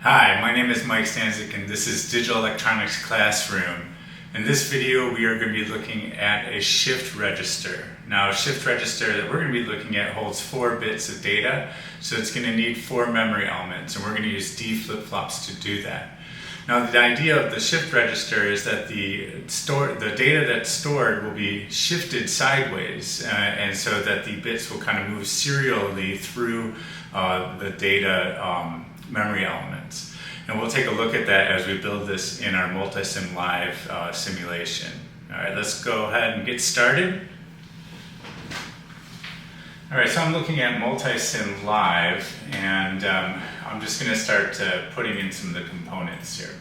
Hi, my name is Mike Stanzik and this is Digital Electronics Classroom. In this video we are going to be looking at a shift register. Now a shift register that we're going to be looking at holds 4 bits of data, so it's going to need 4 memory elements, and we're going to use D flip-flops to do that. Now the idea of the shift register is that the data that's stored will be shifted sideways, and so that the bits will kind of move serially through the data memory elements. And we'll take a look at that as we build this in our Multisim Live simulation. Alright, let's go ahead and get started. Alright, so I'm looking at Multisim Live, and I'm just going to start putting in some of the components here.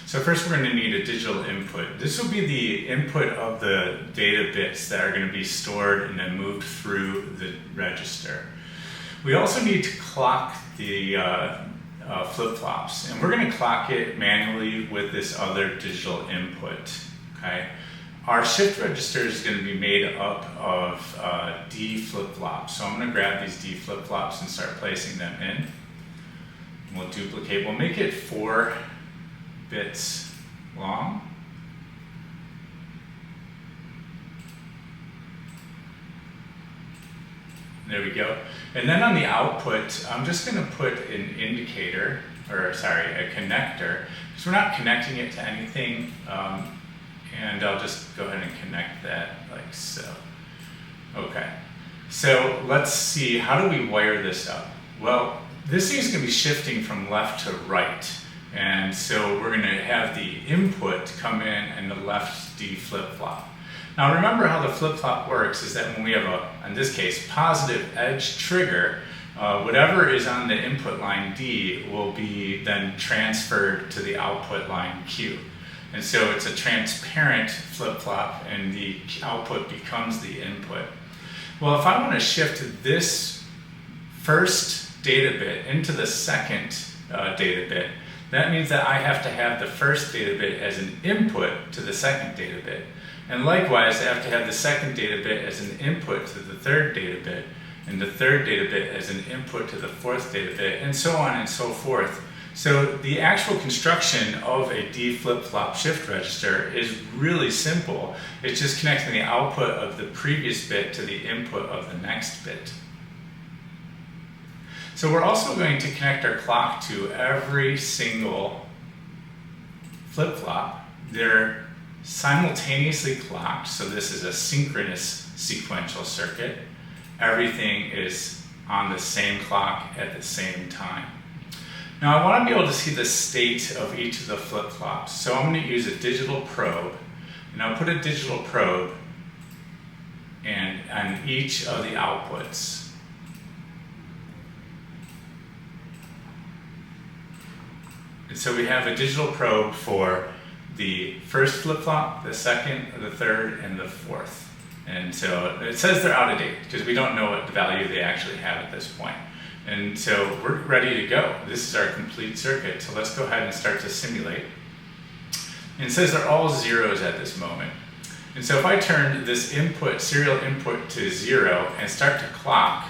So first we're going to need a digital input. This will be the input of the data bits that are going to be stored and then moved through the register. We also need to clock the flip-flops, and we're going to clock it manually with this other digital input. Okay, our shift register is going to be made up of D flip-flops, so I'm going to grab these D flip-flops and start placing them in. And we'll duplicate. We'll make it 4 bits long. There we go. And then on the output, I'm just going to put an indicator, or sorry, a connector, because we're not connecting it to anything. And I'll just go ahead and connect that like so. Okay. So let's see, how do we wire this up? Well, this thing is going to be shifting from left to right. And so we're going to have the input come in the left D flip-flop. Now remember how the flip-flop works is that when we have in this case, positive edge trigger, whatever is on the input line D will be then transferred to the output line Q. And so it's a transparent flip-flop and the output becomes the input. Well, if I want to shift this first data bit into the second data bit, that means that I have to have the first data bit as an input to the second data bit. And likewise, I have to have the second data bit as an input to the third data bit, and the third data bit as an input to the fourth data bit, and so on and so forth. So the actual construction of a D flip-flop shift register is really simple. It's just connecting the output of the previous bit to the input of the next bit. So we're also going to connect our clock to every single flip-flop. They're simultaneously clocked, so this is a synchronous sequential circuit. Everything is on the same clock at the same time. Now I want to be able to see the state of each of the flip-flops, so I'm going to use a digital probe, and I'll put a digital probe on each of the outputs. And so we have a digital probe for the first flip-flop, the second, the third, and the fourth. And so it says they're out of date because we don't know what value they actually have at this point. And so we're ready to go. This is our complete circuit. So let's go ahead and start to simulate. And it says they're all zeros at this moment. And so if I turn this input, serial input to 0 and start to clock,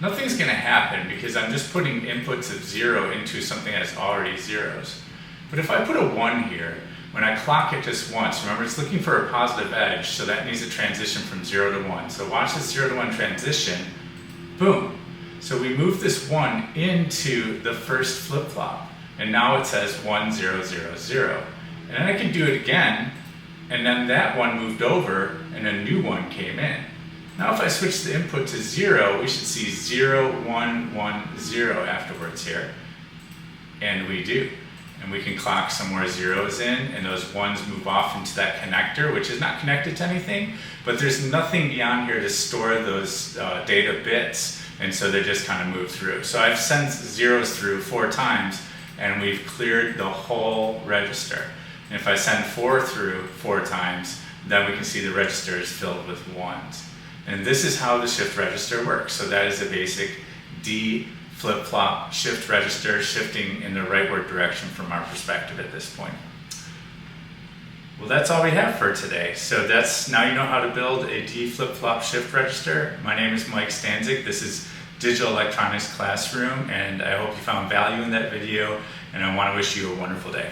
nothing's going to happen because I'm just putting inputs of 0 into something that's already zeros. But if I put a 1 here, when I clock it just once, remember it's looking for a positive edge, so that needs a transition from 0 to 1. So watch this 0 to 1 transition, boom. So we move this 1 into the first flip-flop, and now it says 1, 0, 0, 0. And then I can do it again, and then that 1 moved over, and a new 1 came in. Now if I switch the input to 0, we should see 0, 1, 1, 0 afterwards here. And we do. And we can clock some more zeros in, and those ones move off into that connector, which is not connected to anything, but there's nothing beyond here to store those data bits, and so they just kind of move through. So I've sent zeros through 4 times, and we've cleared the whole register. And if I send 4 through 4 times, then we can see the register is filled with 1s. And this is how the shift register works. So that is a basic D flip-flop shift register, shifting in the rightward direction from our perspective at this point. Well, that's all we have for today. So now you know how to build a D flip-flop shift register. My name is Mike Stanzik. This is Digital Electronics Classroom, and I hope you found value in that video, and I want to wish you a wonderful day.